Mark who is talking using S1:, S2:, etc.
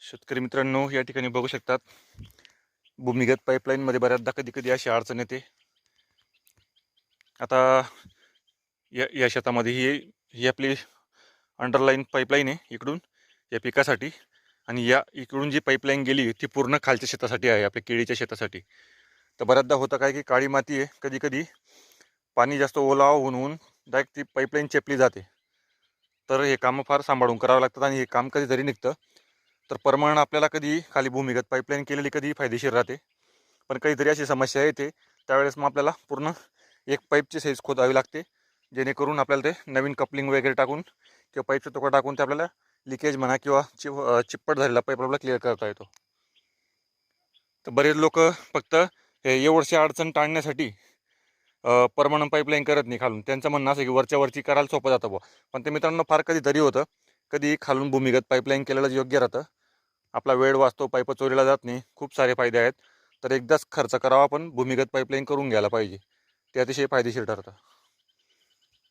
S1: शेतकरी मित्रांनो, या ठिकाणी बघू शकतात भूमिगत पाईपलाईनमध्ये बऱ्याचदा कधी कधी अशी अडचण येते. आता या शेतामध्ये ही आपली अंडरलाईन पाईपलाईन आहे इकडून या पिकासाठी, आणि या इकडून जी पाईपलाईन गेली ती पूर्ण खालच्या शेतासाठी आहे, आपल्या केळीच्या शेतासाठी. तर बऱ्याचदा होतं काय की काळी माती आहे, कधी कधी पाणी जास्त ओलावा होऊन डायरेक्ट ती पाईपलाईन चेपली जाते. तर हे कामं फार सांभाळून करावं लागतात आणि हे काम कधीतरी निघतं. तर परमनंट आपल्याला कधी खाली भूमिगत पाईपलाईन केलेली कधी फायदेशीर राहते, पण काहीतरी अशी समस्या येते त्यावेळेस मग आपल्याला पूर्ण एक पाईपची साईज खोदावी लागते, जेणेकरून आपल्याला ते नवीन कपलिंग वगैरे टाकून किंवा पाईपचा तुकडा टाकून ते आपल्याला लिकेज म्हणा किंवा चिप्पट झालेला पाईप आपल्याला क्लिअर करता येतो. तर बरेच लोक फक्त हे एवढशी अडचण टाळण्यासाठी परमनंट पाईपलाईन करत नाही खालून. त्यांचं म्हणणं असं की वरच्या वरची करायला सोपं जातं बुवा, पण ते मित्रांनो फार कधीतरी होतं. कधी खालून भूमिगत पाईपलाईन केलेलं योग्य राहतं, आपला वेळ वाचतो, पाईप चोरीला जात नाही, खूप सारे फायदे आहेत. तर एकदाच खर्च करावा, पण भूमिगत पाईपलाईन करून घ्यायला पाहिजे, ते अतिशय फायदेशीर ठरतं.